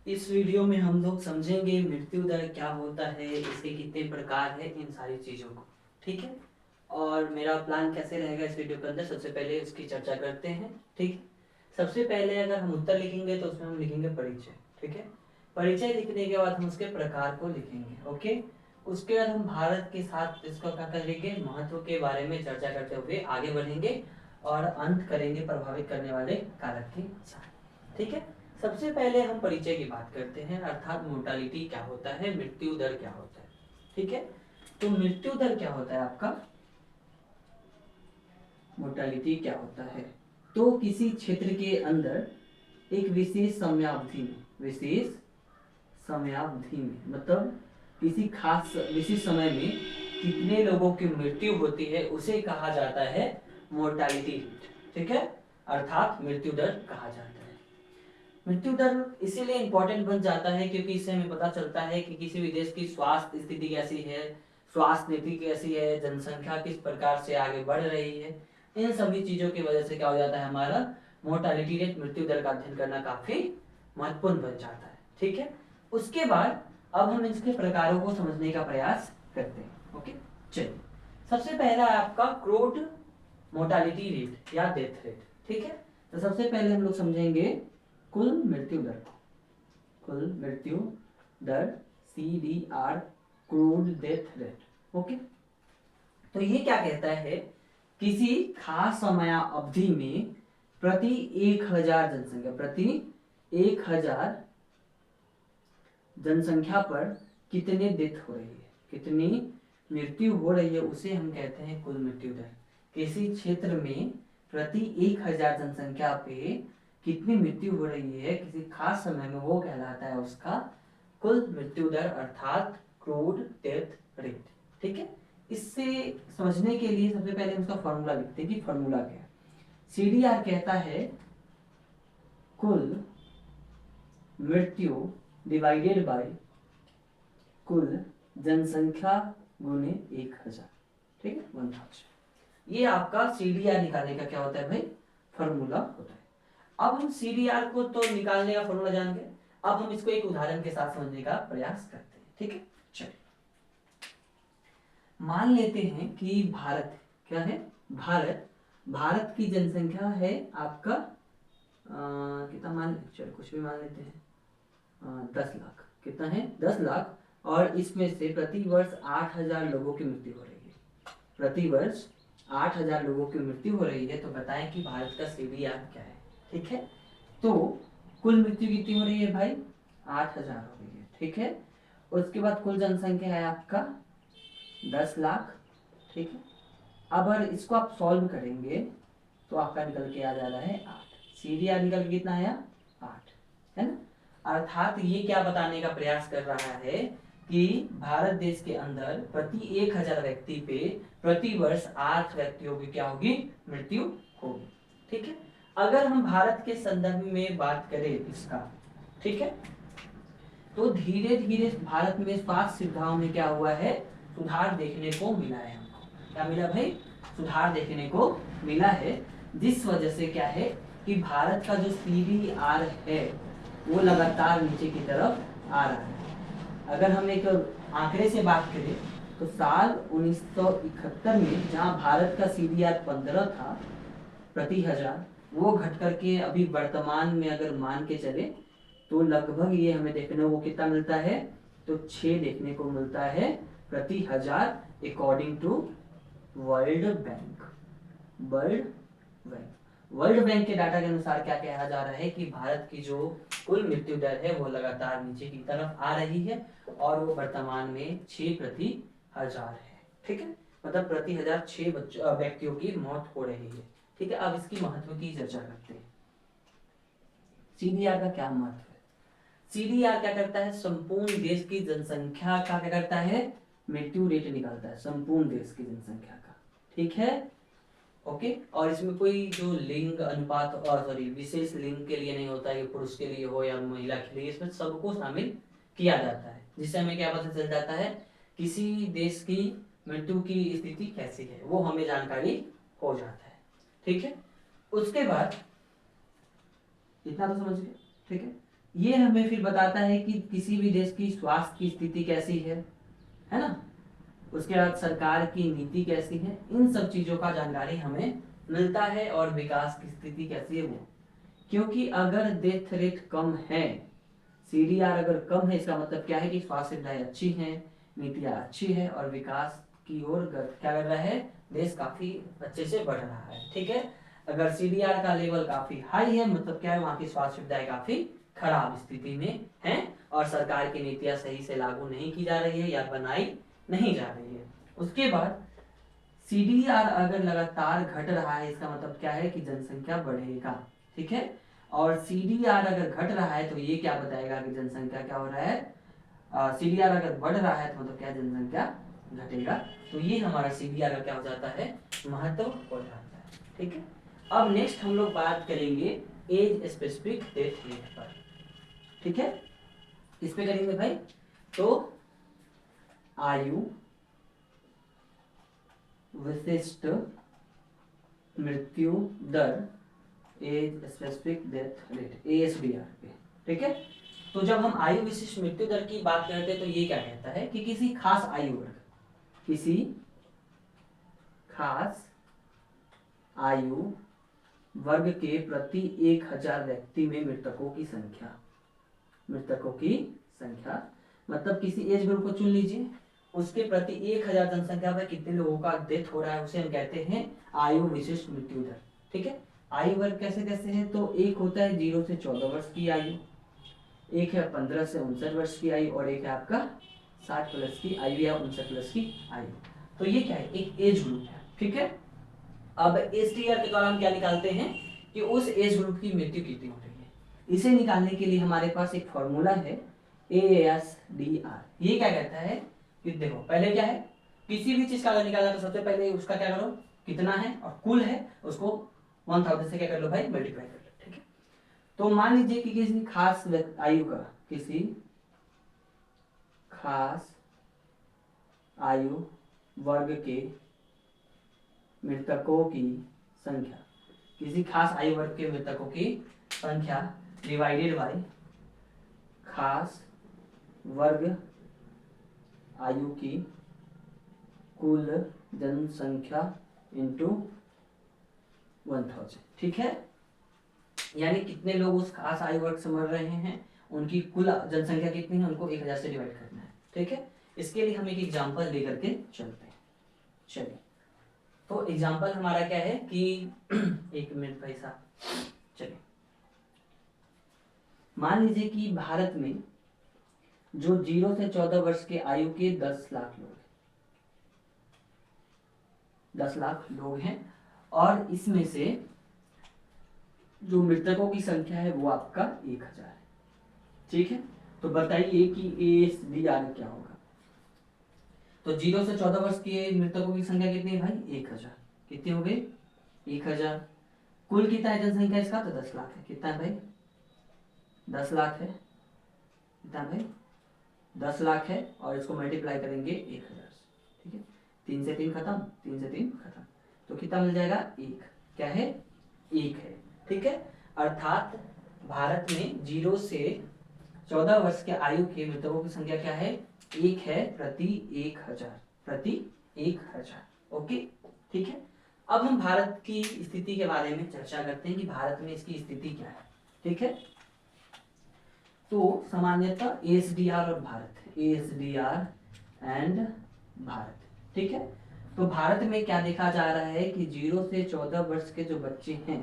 इस वीडियो में हम लोग समझेंगे मृत्यु दर क्या होता है, इसके कितने प्रकार है, इन सारी चीज़ों को। ठीक है। और मेरा प्लान कैसे रहेगा इस वीडियो के अंदर, सबसे पहले इसकी चर्चा करते हैं। ठीक है। सबसे पहले अगर हम उत्तर लिखेंगे तो उसमें हम लिखेंगे परिचय। ठीक है। परिचय लिखने के बाद हम उसके प्रकार को लिखेंगे। ओके। उसके बाद हम भारत के साथ इसको क्या करेंगे, महत्व के बारे में चर्चा करते हुए आगे बढ़ेंगे और अंत करेंगे प्रभावित करने वाले कारक के साथ। ठीक है। सबसे पहले हम परिचय की बात करते हैं, अर्थात मोर्टालिटी क्या होता है, मृत्यु दर क्या होता है। ठीक है। तो मृत्यु दर क्या होता है आपका, मोर्टालिटी क्या होता है, तो किसी क्षेत्र के अंदर एक विशेष समयावधि में, विशेष समयावधि में मतलब किसी खास विशेष समय में कितने लोगों की मृत्यु होती है उसे कहा जाता है मोर्टालिटी रेट। ठीक है। अर्थात मृत्यु दर कहा जाता है। मृत्यु दर इसीलिए इंपॉर्टेंट बन जाता है क्योंकि इससे हमें पता चलता है कि किसी भी देश की स्वास्थ्य स्थिति कैसी है, स्वास्थ्य नीति कैसी है, जनसंख्या किस प्रकार से आगे बढ़ रही है। इन सभी चीजों की वजह से क्या हो जाता है, हमारा मोर्टालिटी रेट, मृत्यु दर का अध्ययन करना काफी महत्वपूर्ण बन जाता है। ठीक है। उसके बाद अब हम इसके प्रकारों को समझने का प्रयास करते हैं। ओके। चलिए, सबसे पहला है आपका क्रोड मोर्टालिटी रेट या डेथ रेट। ठीक है। तो सबसे पहले हम लोग समझेंगे कुल मृत्यु दर, कुल मृत्यु दर, CDR, crude death rate. Okay. तो ये क्या कहता है, किसी खास समय अवधि में प्रति 1000 जनसंख्या, प्रति 1000 जनसंख्या पर कितने डेथ हो रही है, कितनी मृत्यु हो रही है, उसे हम कहते हैं कुल मृत्यु दर। किसी क्षेत्र में प्रति 1000 जनसंख्या पे कितनी मृत्यु हो रही है किसी खास समय में, वो कहलाता है उसका कुल मृत्यु दर, अर्थात क्रूड डेथ रेट। ठीक है। इससे समझने के लिए सबसे पहले हम इसका फॉर्मूला लिखते हैं कि फॉर्मूला क्या है। CDR कहता है कुल मृत्यु डिवाइडेड बाय कुल जनसंख्या गुने 1000। ठीक है, 1000। ये आपका CDR निकालने का क्या होता है भाई, फॉर्मूला होता है। अब हम CDR को तो निकालने का फॉर्मूला जान गए, अब हम इसको एक उदाहरण के साथ समझने का प्रयास करते हैं। ठीक है। चलिए, मान लेते हैं कि भारत क्या है, भारत की जनसंख्या है आपका कितना, मान चलो कुछ भी मान लेते हैं, 10 लाख। कितना है, 10 लाख। और इसमें से प्रति वर्ष 8000 लोगों की मृत्यु हो रही है, प्रति वर्ष 8000 लोगों की मृत्यु हो रही है। तो बताएं कि भारत का CDR क्या है। ठीक है। तो कुल मृत्यु कितनी हो रही है भाई, 8000 हो रही है। ठीक है। उसके बाद कुल जनसंख्या है आपका 10 लाख। ठीक है। अब अगर इसको आप सॉल्व करेंगे तो आपका निकल के आ जा रहा है 8। CDR निकल के कितना आया, 8, है ना। अर्थात ये क्या बताने का प्रयास कर रहा है कि भारत देश के अंदर प्रति 1000 व्यक्ति पे प्रति वर्ष 8 व्यक्तियों की क्या होगी, मृत्यु होगी। ठीक है। अगर हम भारत के संदर्भ में बात करें इसका, ठीक है, तो धीरे धीरे भारत में स्वास्थ्य सुविधाओं में क्या हुआ है, सुधार देखने को मिला है। हमको क्या मिला भाई, सुधार देखने को मिला है, जिस वजह से क्या है कि भारत का जो CDR है वो लगातार नीचे की तरफ आ रहा है। अगर हम एक आंकड़े से बात करें तो साल 1971 में जहां भारत का CDR 15 था प्रति 1000, वो घट करके अभी वर्तमान में अगर मान के चले तो लगभग ये हमें देखने को कितना मिलता है, तो 6 देखने को मिलता है प्रति 1000, according to world bank. World bank के डाटा के अनुसार क्या कहा जा रहा है कि भारत की जो कुल मृत्यु दर है वो लगातार नीचे की तरफ आ रही है और वो वर्तमान में 6 प्रति 1000 है। ठीक है। मतलब प्रति 1000 6 व्यक्तियों की मौत हो रही है। ठीक है। अब इसकी महत्व की चर्चा करते हैं। CDR का क्या महत्व है, CDR क्या करता है, संपूर्ण देश की जनसंख्या का क्या करता है, मृत्यु रेट निकालता है, संपूर्ण देश की जनसंख्या का। ठीक है। ओके। और इसमें कोई जो लिंग अनुपात और सॉरी विशेष लिंग के लिए नहीं होता है, पुरुष के लिए हो या महिला के लिए, इसमें सबको शामिल किया जाता है, जिससे हमें क्या पता चल जाता है किसी देश की मृत्यु की स्थिति कैसी है, वो हमें जानकारी हो जाता है। ठीक है। उसके बाद इतना तो समझ गए। ठीक है। ये हमें फिर बताता है कि किसी भी देश की स्वास्थ्य की स्थिति कैसी है ना। उसके बाद सरकार की नीति कैसी है, इन सब चीजों का जानकारी हमें मिलता है, और विकास की स्थिति कैसी है वो। क्योंकि अगर डेथ रेट कम है, सीडीआर अगर कम है, इसका मतलब क्या है कि स्वास्थ्य सुविधाएं अच्छी हैं, नीतियां अच्छी है, और विकास की ओर क्या कर रहा है, देश काफी अच्छे से बढ़ रहा है। ठीक है, अगर सीडीआर का लेवल काफी हाई है, मतलब क्या है, वहां की स्वास्थ्य सुविधाएं काफी खराब स्थिति में है, और सरकार की नीतियां सही से लागू नहीं की जा रही है या बनाई नहीं जा रही है। उसके बाद सीडीआर अगर लगातार घट रहा है, इसका मतलब क्या है कि जनसंख्या बढ़ेगा। ठीक है, और सीडीआर अगर घट रहा है तो ये क्या बताएगा कि जनसंख्या क्या हो रहा है, सीडीआर अगर बढ़ रहा है तो मतलब क्या, जनसंख्या घटेगा। तो ये हमारा सीडीआर का क्या हो जाता है, महत्व हो जाता है। ठीक है, अब नेक्स्ट हम लोग बात करेंगे एज स्पेसिफिक डेथ रेट पर। ठीक है, इस पे करेंगे भाई। तो आयु विशिष्ट मृत्यु दर, एज स्पेसिफिक डेथ रेट, एएसडीआर पे। ठीक है, तो जब हम आयु विशिष्ट मृत्यु दर की बात करते हैं तो ये क्या कहता है कि किसी खास आयु वर्ग, किसी खास आयु वर्ग के प्रति 1000 व्यक्ति में मृतकों की संख्या, मतलब किसी एज ग्रुप को चुन लीजिए, उसके प्रति 1000 जनसंख्या में कितने लोगों का डेथ हो रहा है, उसे हम कहते हैं आयु विशिष्ट मृत्यु दर। ठीक है, आयु वर्ग कैसे कैसे है, तो एक होता है 0 से 14 वर्ष की आयु, एक है 15 से 59 वर्ष की आयु, और एक है आपका 60 प्लस की आयु या 59 प्लस की आयु। तो ये क्या है, एक एज ग्रुप है। ठीक है, अब एसडीआर के द्वारा हम क्या निकालते हैं कि उस एज ग्रुप की मृत्यु कितनी हो रही है। इसे निकालने के लिए हमारे पास एक फॉर्मूला है एएसडीआर। ये क्या कहता है कि देखो, पहले क्या है, किसी भी चीज का अगर निकालना तो सबसे पहले उसका क्या करो, कितना है, और कुल है उसको 1000 से क्या कर लो भाई, मल्टीप्लाई कर लो। ठीक है, तो मान लीजिए कि किसी खास आयु का, किसी खास आयु वर्ग के मृतकों की संख्या, किसी खास आयु वर्ग के मृतकों की संख्या डिवाइडेड बाय खास वर्ग आयु की कुल जनसंख्या इंटू 1000। ठीक है, यानी कितने लोग उस खास आयु वर्ग से मर रहे हैं, उनकी कुल जनसंख्या कितनी है, उनको 1000 से डिवाइड करना है। ठीक है, इसके लिए हम एक एग्जांपल लेकर के चलते हैं। चलिए, तो एग्जांपल हमारा क्या है कि एक मिनट भाई साहब, चलिए मान लीजिए कि भारत में जो 0 से 14 वर्ष के आयु के 10 लाख लोग, 10 लाख लोग हैं, और इसमें से जो मृतकों की संख्या है वो आपका 1000 है। ठीक है, तो बताइए कि एएसडीआर क्या होगा। तो 0 से 14 वर्ष के मृतकों की संख्या कितनी है भाई, 1000। कितनी हो गई, 1000। कुल कितना है जनसंख्या इसका, तो 10 लाख है। कितना है भाई, 10 लाख है। कितना भाई, 10 लाख है, और इसको मल्टीप्लाई करेंगे 1000 से। ठीक है, 3 से 3 खत्म, 3 से 3 खत्म, तो कितना मिल जाएगा, 1। क्या है, 1 है। ठीक है, अर्थात भारत में 0 से 14 वर्ष के आयु के मृतकों की संख्या क्या है, 1 है प्रति 1000, प्रति 1000। ओके, ठीक है, अब हम भारत की स्थिति के बारे में चर्चा करते हैं कि भारत में इसकी स्थिति क्या है। ठीक है, तो सामान्यतः एएसडीआर और भारत, एएसडीआर एंड भारत। ठीक है, तो भारत में क्या देखा जा रहा है कि 0 से 14 वर्ष के जो बच्चे हैं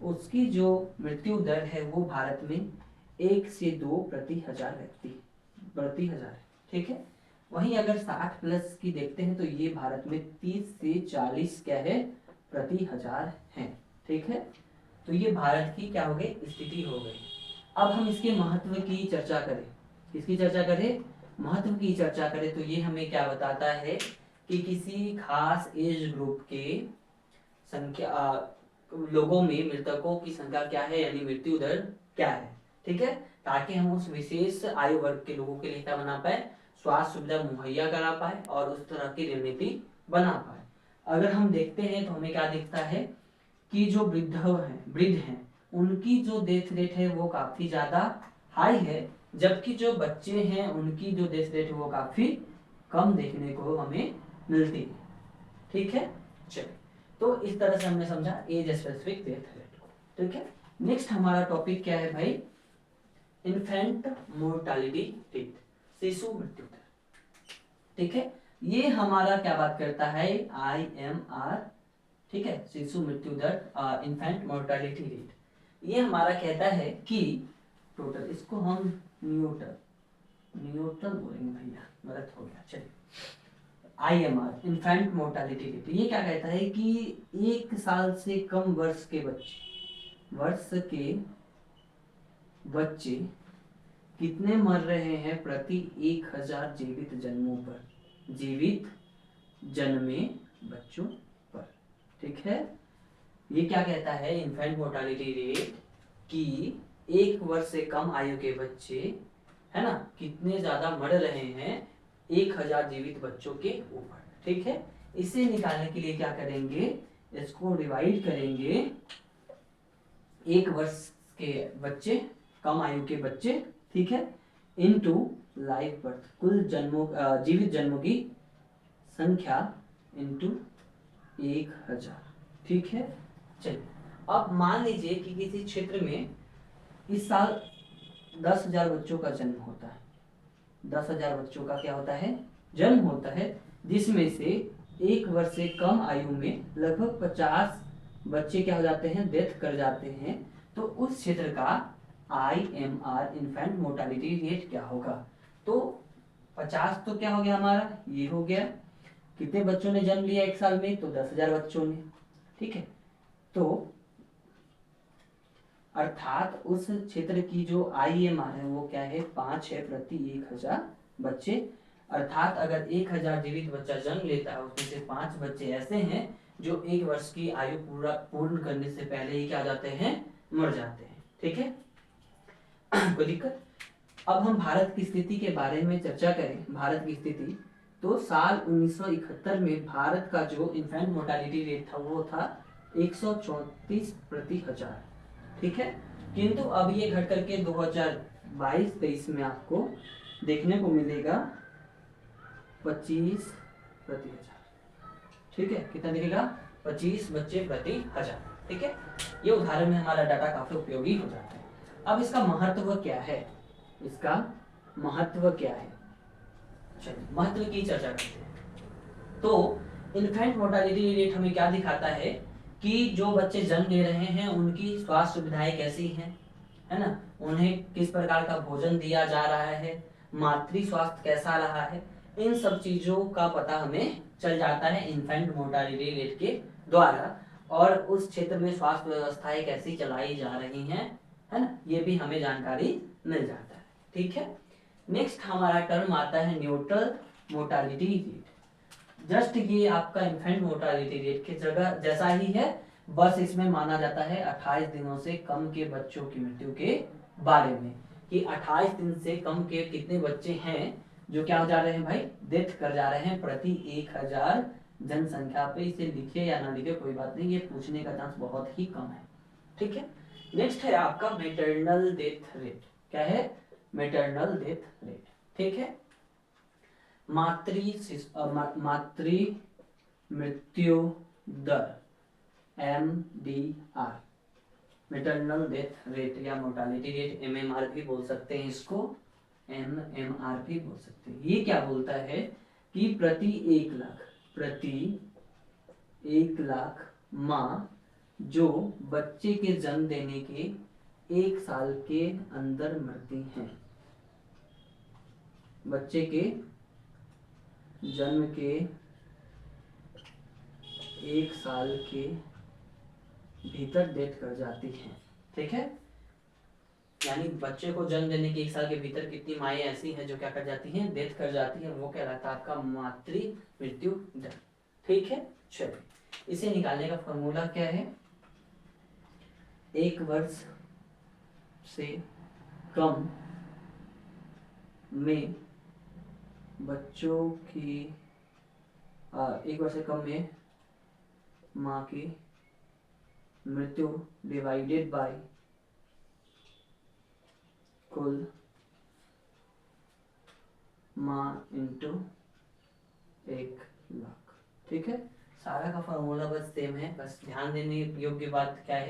उसकी जो मृत्यु दर है वो भारत में 1 से 2 प्रति 1000 व्यक्ति प्रति 1000 है। ठीक है, वहीं अगर 60 प्लस की देखते हैं तो ये भारत में 30 से 40 क्या है, प्रति 1000 है। ठीक है, तो ये भारत की क्या हो गई, स्थिति हो गई। अब हम इसके महत्व की चर्चा करें, किसकी चर्चा करें, महत्व की चर्चा करें, तो ये हमें क्या बताता है कि किसी खास एज ग्रुप के संख्या लोगों में मृतकों की संख्या क्या है, यानी मृत्यु दर क्या है। ठीक है, ताकि हम उस विशेष आयु वर्ग के लोगों के लिए क्या बना पाए, स्वास्थ्य सुविधा मुहैया करा पाए और उस तरह की रणनीति बना पाए। अगर हम देखते हैं तो हमें क्या दिखता है कि जो वृद्ध हैं उनकी जो डेथ रेट है वो काफी ज्यादा हाई है, जबकि जो बच्चे हैं उनकी जो डेथ रेट वो काफी कम देखने को हमें मिलती है। ठीक है, चलिए, तो इस तरह से हमने समझा एज स्पेसिफिक डेथ रेट को। ठीक है, नेक्स्ट हमारा टॉपिक क्या है भाई, इन्फेंट मोर्टालिटी रेट, शिशु मृत्यु दर। ठीक है, ये हमारा क्या बात करता है, IMR, ठीक है, शिशु मृत्यु दर, इन्फेंट मोर्टालिटी रेट। ये हमारा कहता है कि टोटल, इसको हम न्यूटन बोलेंगे भैया, गलत हो गया, चलिए, IMR इन्फेंट मोर्टालिटी रेट, ये क्या कहता है कि 1 साल से कम वर्ष के बच्चे कितने मर रहे हैं प्रति 1000 जीवित जन्मों पर, जीवित जन्मे बच्चों पर। ठीक है, ये क्या कहता है, इन्फेंट मोर्टालिटी रेट, कि 1 वर्ष से कम आयु के बच्चे, है ना, कितने ज्यादा मर रहे हैं 1000 जीवित बच्चों के ऊपर। ठीक है, इसे निकालने के लिए क्या करेंगे, इसको डिवाइड करेंगे, 1 वर्ष के बच्चे, कम आयु के बच्चे, ठीक है, इनटू लाइव बर्थ, कुल जन्मों, जीवित जन्मों की संख्या इनटू 1000। ठीक है, चलिए, अब मान लीजिए कि किसी क्षेत्र में इस साल 10,000 बच्चों का जन्म होता है, 10,000 बच्चों का क्या होता है, जन्म होता है, जिसमें से 1 वर्ष से कम आयु में लगभग 50 बच्चे क्या हो जाते हैं, डेथ कर जाते हैं। तो उस क्षेत्र का IMR इन्फेंट मोर्टालिटी रेट क्या होगा, तो 50 तो क्या हो गया हमारा, ये हो गया, कितने बच्चों ने जन्म लिया 1 साल में, तो 10,000 बच्चों ने। ठीक है, तो अर्थात उस क्षेत्र की जो IMR है वो क्या है, 5 है प्रति 1000 बच्चे। अर्थात अगर 1000 जीवित बच्चा जन्म लेता है, उसमें से 5 बच्चे ऐसे हैं जो 1 वर्ष की आयु पूर्ण करने से पहले ही क्या जाते हैं, मर जाते हैं। ठीक है, कोई दिक्कत। अब हम भारत की स्थिति के बारे में चर्चा करें, भारत की स्थिति, तो साल 1971 में भारत का जो इन्फेंट मोर्टालिटी रेट था वो था 134 प्रति 1000। ठीक है, किंतु अब ये घट करके 2022-23 में आपको देखने को मिलेगा 25 प्रति 1000। ठीक है, कितना दिखेगा, 25 बच्चे प्रति 1000। ठीक है, ये उदाहरण में हमारा डाटा काफी उपयोगी हो जाता है। अब इसका महत्व क्या है, इसका महत्व क्या है, चलिए महत्व की चर्चा करते हैं। तो इन्फेंट मोर्टालिटी रेट हमें क्या दिखाता है कि जो बच्चे जन्म ले रहे हैं उनकी स्वास्थ्य सुविधाएं कैसी हैं, है ना, उन्हें किस प्रकार का भोजन दिया जा रहा है, मातृ स्वास्थ्य कैसा रहा है, इन सब चीजों का पता हमें चल जाता है इन्फेंट मोर्टालिटी रेट के द्वारा, और उस क्षेत्र में स्वास्थ्य व्यवस्थाएं कैसी चलाई जा रही हैं, है ना, ये भी हमें जानकारी मिल जाता है। ठीक है, नेक्स्ट हमारा टर्म आता है न्यूट्रल मोर्टालिटी रेट। जस्ट ये आपका इन्फेंट मोर्टालिटी रेट की जगह जैसा ही है, बस इसमें माना जाता है 28 दिनों से कम के बच्चों की मृत्यु के बारे में, कि 28 दिन से कम के कितने बच्चे हैं जो क्या हो जा रहे हैं भाई, डेथ कर जा रहे हैं प्रति 1000 जनसंख्या पे। इसे लिखे या ना लिखे कोई बात नहीं, ये पूछने का चांस बहुत ही कम है। ठीक है, नेक्स्ट है आपका मेटरनल डेथ रेट। क्या है, मेटरनल डेथ रेट। ठीक है, मातृ मृत्यु दर, MDR, मेटरनल डेथ रेट या मोर्टालिटी रेट, MMR भी बोल सकते हैं इसको, MMR भी बोल सकते हैं। ये क्या बोलता है कि प्रति 1 लाख माँ जो बच्चे के जन्म देने के 1 साल के अंदर मरती हैं, बच्चे के जन्म के 1 साल के भीतर डेथ कर जाती हैं। ठीक है, यानी बच्चे को जन्म देने के 1 साल के भीतर कितनी माएँ ऐसी हैं जो क्या कर जाती हैं, डेथ कर जाती हैं, वो कहलाता है आपका मातृ मृत्यु दर। ठीक है, चलिए, इसे निकालने का फॉर्मूला क्या है, 1 वर्ष से कम में बच्चों की 1 वर्ष से कम में माँ की मृत्यु डिवाइडेड बाय कुल माँ इंटू 1,00,000। ठीक है, सारा का फॉर्मूला बस सेम है, बस ध्यान देने योग्य बात क्या है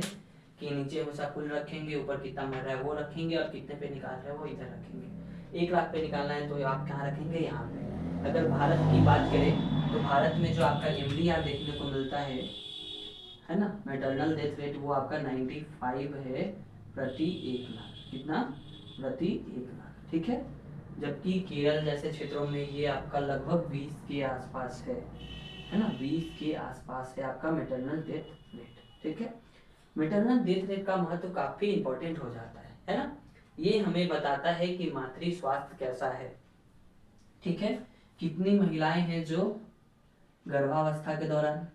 कि नीचे हमेशा कुल रखेंगे, ऊपर कितना मिल रहा है वो रखेंगे, और कितने पे निकाल रहे हैं वो इधर रखेंगे। 1,00,000 पे निकालना है तो आप कहाँ रखेंगे, यहाँ पे। अगर भारत की बात करें तो भारत में जो आपका MDR देखने को मिलता है ना, मैटरनल डेथ रेट, वो आपका 95 है प्रति 1,00,000। कितना, प्रति 1,00,000। ठीक है, जबकि केरल जैसे क्षेत्रों में ये आपका लगभग 20 के आसपास है ना, 20 के आसपास है आपका मैटरनल डेथ रेट। ठीक है, मैटरनल डेथ रेट का महत्व काफी इंपॉर्टेंट हो जाता है ना। ये हमें बताता है कि मातृ स्वास्थ्य कैसा है। ठीक है, कितनी महिलाएं हैं जो गर्भावस्था के दौरान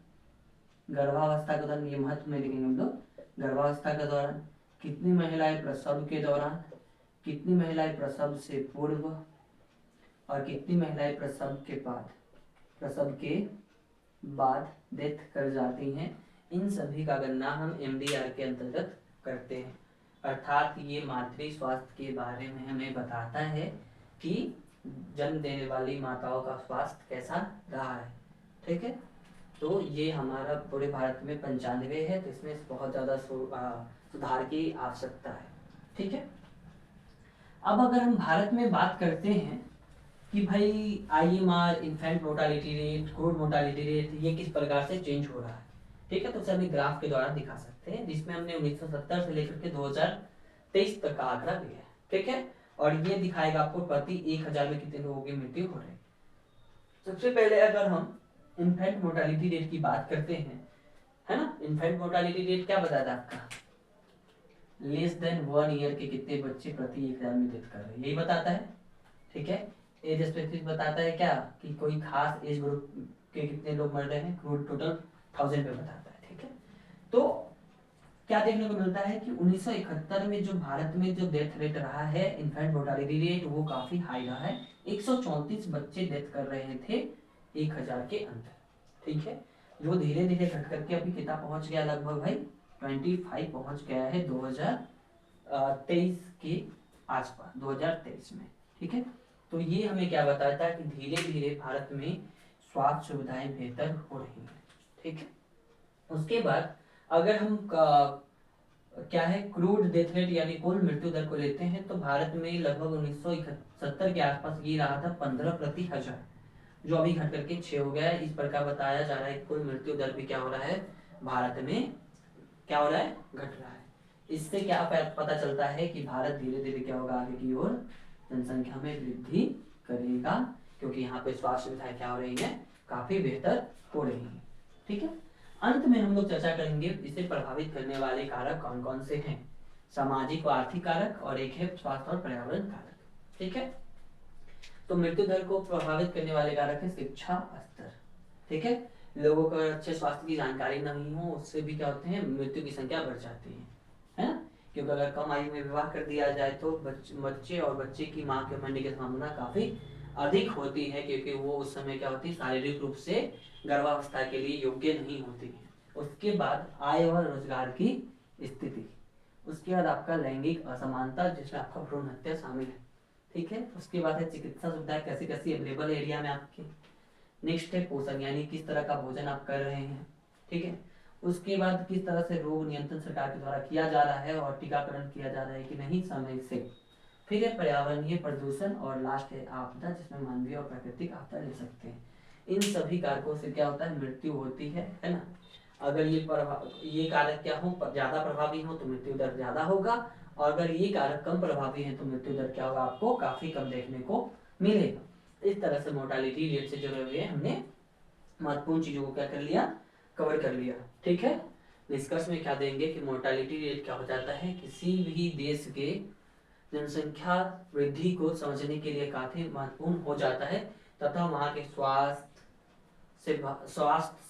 ये महत्व में लिखेंगे हम लोग, गर्भावस्था के दौरान कितनी महिलाएं प्रसव के दौरान, कितनी महिलाएं प्रसव से पूर्व, और कितनी महिलाएं प्रसव के बाद डेथ कर जाती हैं। इन सभी का गणना हम MDR के अंतर्गत करते हैं। अर्थात ये मातृ स्वास्थ्य के बारे में हमें बताता है कि जन्म देने वाली माताओं का स्वास्थ्य कैसा रहा है। ठीक है, तो ये हमारा पूरे भारत में 95 है, तो इसमें बहुत ज़्यादा सुधार की आवश्यकता है। ठीक है, अब अगर हम भारत में बात करते हैं कि भाई IMR, infant mortality rate, crude mortality rate, ये किस प्रकार से चेंज हो रहा है। ठीक है, तो उसे हम ग्राफ के द्वारा दिखा सकते हैं, जिसमें हमने 1970 से लेकर के 2023 तक का आंकड़ा दिया है। ठीक है, और ये दिखाएगा आपको प्रति 1,000 में कितने लोगों की मृत्यु हो रही है। सबसे पहले अगर हम इन्फेंट मोर्टालिटी रेट की बात करते हैं, है ना, इन्फेंट मोर्टालिटी रेट क्या बताता है आपका, लेस देन 1 ईयर के कितने बच्चे प्रति 1,000 में डेथ कर रहे हैं, यही बताता है। ठीक है, एज स्पेसिफिक बताता है क्या कि कोई खास एज ग्रुप के कितने लोग मर रहे हैं, क्रूड टोटल 1000 पे बताता है। ठीक है, तो क्या देखने को मिलता है कि 1971 में जो भारत में जो डेथ रेट रहा है, इन्फेंट मोर्टालिटी रेट, वो काफी हाई रहा है। 134 बच्चे डेथ कर रहे थे 1,000 के अंदर। ठीक है, जो धीरे धीरे घट करके अभी कितना पहुंच गया, लगभग भाई 25 पहुंच गया है 2023 के आसपास, 2023 में। ठीक है, तो ये हमें क्या बताता है कि धीरे धीरे भारत में स्वास्थ्य सुविधाएं बेहतर हो रही हैं। ठीक है, उसके बाद अगर हम क्या है क्रूड डेथ रेट यानी कुल मृत्यु दर को लेते हैं, तो भारत में लगभग 1971 के आसपास ये रहा था 15 प्रति 1,000, जो अभी घट करके 6 हो गया है। इस प्रकार बताया जा रहा है कुल मृत्यु दर भी क्या हो रहा है, भारत में क्या हो रहा है, घट रहा है। इससे क्या पता चलता है कि भारत धीरे धीरे क्या होगा, आगे की ओर जनसंख्या में वृद्धि करेगा, क्योंकि यहाँ पे स्वास्थ्य सुविधाएं क्या हो रही है, काफी बेहतर हो रही है। ठीक है, अंत में हम लोग चर्चा करेंगे इसे प्रभावित करने वाले कारक कौन कौन से हैं, सामाजिक व आर्थिक कारक, और एक है स्वास्थ्य और पर्यावरण कारक। ठीक है, तो मृत्यु दर को प्रभावित करने वाले कारक है शिक्षा स्तर। ठीक है, लोगों को अच्छे स्वास्थ्य की जानकारी नहीं हो, उससे भी क्या होते हैं, मृत्यु की संख्या बढ़ जाती है ना, क्योंकि अगर कम आयु में विवाह कर दिया जाए तो बच्चे और बच्चे की माँ के मरने की संभावना काफी अधिक होती है, क्योंकि वो उस समय क्या होती है, शारीरिक रूप से गर्भावस्था के लिए योग्य नहीं होती है। उसके बाद आय और रोजगार की स्थिति, उसके बाद आपका लैंगिक असमानता, जिसमें आपका भ्रूण हत्या शामिल है। ठीक है, उसके बाद है चिकित्सा सुविधाएं कैसी कैसी अवेलेबल एरिया में आपके। नेक्स्ट है पोषण, यानी किस तरह का भोजन आप कर रहे हैं। ठीक है, उसके बाद किस तरह से रोग नियंत्रण सरकार के द्वारा किया जा रहा है और टीकाकरण किया जा रहा है कि नहीं समय से। फिर है पर्यावरणीय प्रदूषण, और लास्ट है आपदा, जिसमें मानवीय और प्राकृतिक आपदा ले सकते हैं। इन सभी कारकों से क्या होता है, मृत्यु होती है ना। अगर ये कारक क्या हो, ज्यादा प्रभावी हो तो मृत्यु दर ज्यादा होगा, और अगर ये कारक कम प्रभावी है तो मृत्यु दर क्या होगा, आपको काफी कम देखने को मिलेगा। इस तरह से मोर्टालिटी रेट से जुड़े हुए हमने महत्वपूर्ण चीजों को क्या कर लिया, कवर कर लिया। ठीक है, निष्कर्ष में क्या देंगे कि मोर्टालिटी रेट क्या हो जाता है, किसी भी देश के जनसंख्या वृद्धि को समझने के लिए काफी महत्वपूर्ण हो जाता है, तथा वहाँ के स्वास्थ्य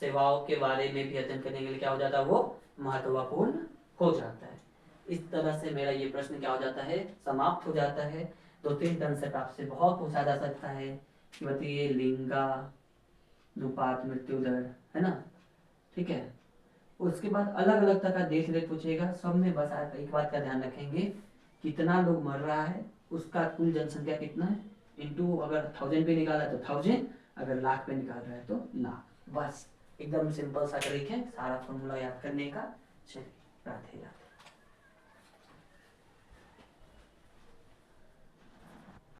सेवाओं के बारे में भी अध्ययन करने के लिए क्या हो जाता है, वो महत्वपूर्ण हो जाता है। इस तरह से मेरा ये प्रश्न क्या हो जाता है, समाप्त हो जाता है। 2-3 टर्म से आपसे बहुत पूछा जा सकता है कि बताइए लिंगानुपात मृत्यु दर, है ना। ठीक है, उसके बाद अलग अलग तरह का डेथ रेट पूछेगा। सब में बस आप एक बात का ध्यान रखेंगे कितना लोग मर रहा है उसका कुल जनसंख्या कितना है, इंटू अगर 1000 पे निकाला तो 1000, अगर लाख पे निकाल रहा है तो लाख। बस एकदम सिंपल सा ट्रिक है सारा फॉर्मूला याद करने का। चलिए राधे राधे।